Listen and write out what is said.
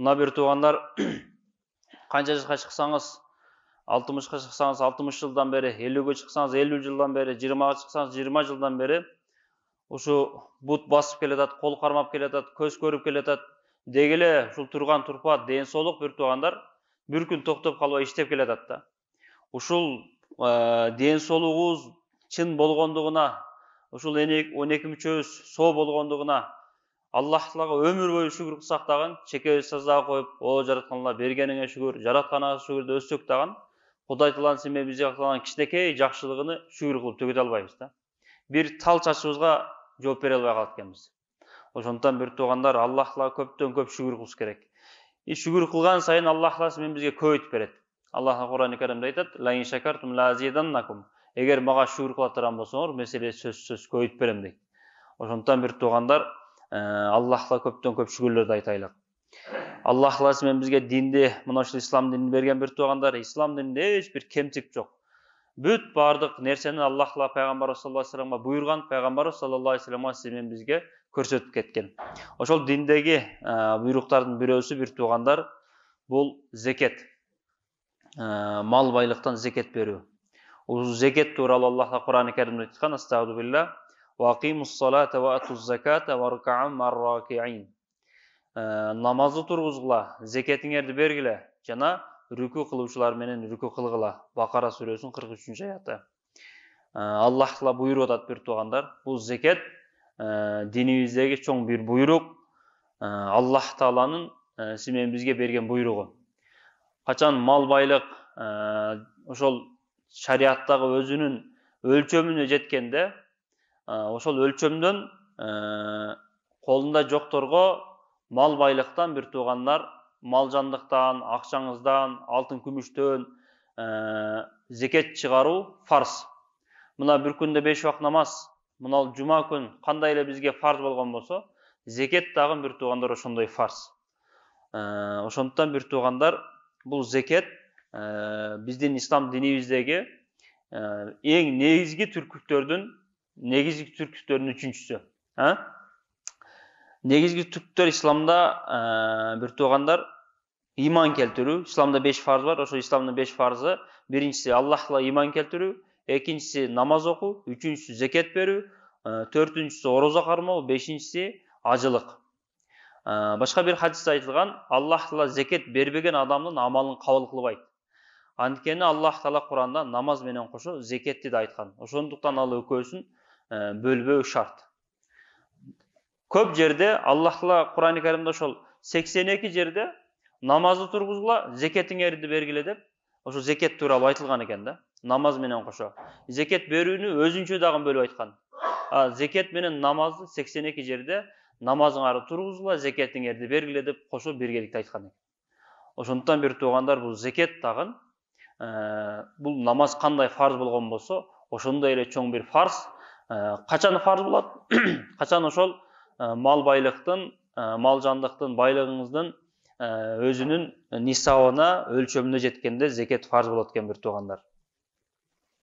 Мына бир туугандар, канча жашка чыксаңыз, 60-ка чыксаңыз 60 жылдан бери, 50-ге чыксаңыз 50 жылдан бери, 20-га чыксаңыз 20 жылдан бери ушу бут басып келатат, кол кармап келатат, көз көрүп келатат. Дегеле ушул турган турпат, ден соолук бир туугандар бир күн токтоп калбай иштеп келатат да. Ушул ден соолугубуз чын болгондугуна, ушул 12 мүчөбүз соо болгондугуна Аллах Таалага өмүр бою шүгүр кылсак дагы, чекебиз саздага коюп, о жараткан Алла бергениңе шүгүр, жаратканыңа шүгүр деп өссөк дагы, Кудай Тааланын сине бизге кылган кичинекей жакшылыгыны шүгүр кылып төгөтө албайбыз да. Бир тал чачыбызга жооп бере албай калат экенбиз. Ошондуктан бир туугандар, Аллах Таалага көптөн көп шүгүр кылыш керек. Шүгүр кылган сайын Аллах Таала сине бизге көбөйтүп берет. Аллах Кур'ан-ы Каримде айтат: "Ла ин шакартум ла азиданнакум". Эгер мага шүгүр кыла турган болсоңор, мен силерге сөзсүз көбөйтүп берем дейт. Ошондуктан бир туугандар, Аллах Таала көптөн көп шүгүрлөрдү айтайлык. Аллах Таала сине бизге динди, мына ушул ислам динин берген бир туугандар, ислам дининде эч бир кемчилик жок. Бүт бардык нерсени Аллах Таала пайгамбарыбыз саллаллаху алейхи вассаламга буйруган, пайгамбарыбыз саллаллаху алейхи вассаламга сине бизге көрсөтүп кеткен. Ошол диндеги буйруктардын бирөөсү бир туугандар, бул зекет. Мал байлыктан зекет берүү. Ушул зекет тууралуу Аллах Таала Кур'ан-ы Каримде айткан: "Астагфирулла ва акимус-салата ва атуз-заката варка'у мар-раки'ин". Намазды тургузгула, зекетиңерди бергиле жана рүкү кылуучулар менен рүкү кылгыла. Бакара сүрөсүнүн 43-аяты. Аллах Таала буйруп атат бир туугандар. Бул зекет динибиздеги чоң бир буйрук, Аллах Тааланын сине бизге берген буйругу. Качан мал байлык ошол шариаттагы өзүнүн өлчөмүнө жеткенде, ошол өлчөмдөн колунда жокторго мал байлыктан бир туугандар, мал жандыктан, акчаңыздан, алтын күмүштөн зекет чыгаруу фарз. Мына бир күндө 5 убак намаз, мына жума күн кандай эле бизге фарз болгон болсо, зекет дагы бир туугандар ошондой фарз. Ошондуктан бир туугандар, бул зекет биздин ислам динибиздеги эң негизги түркүттөрдүн үчүнчүсү. Негизги түркүттөр исламда бир туугандар иман келтирүү. Исламда 5 фарз бар. Ошо исламдын 5 фарзы: биринчиси Аллах Таала иман келтирүү, экинчиси намаз окуу, үчүнчүсү зекет берүү, төртүнчүсү орозо кармоо, бешинчиси ажылык. Башка бир хадисте айтылган: Аллах Таала зекет бербеген адамдын амалын кабыл кылбайт. Анткени Аллах Таала Куранда намаз менен кошо зекетти да айткан. Ошондуктан ал экөөсүн бөлбөө шарт. Көп жерде Аллах Таала Кур'ан-ы Каримде ошол 82 жерде намазды тургузгула, зекетиңерди бергиле деп, ошо зекет тууралуу айтылган экен да. Намаз менен кошо. Зекет берүүнү өзүнчө дагы бөлүп айткан. Зекет менен намазды 82 жерде намазыңарды тургузгула, зекетиңерди бергиле деп кошо биргеликте айткан экен. Ошондуктан бир туугандар, бул зекет дагы бул намаз кандай фарз болгон болсо, ошондой эле чоң бир фарз. Качан фарз болот? Качан ошол мал байлыктын, мал жандыктын байлыгыңыздын өзүнүн нисабына, өлчөмүнө жеткенде зекет фарз болот экен бир туугандар.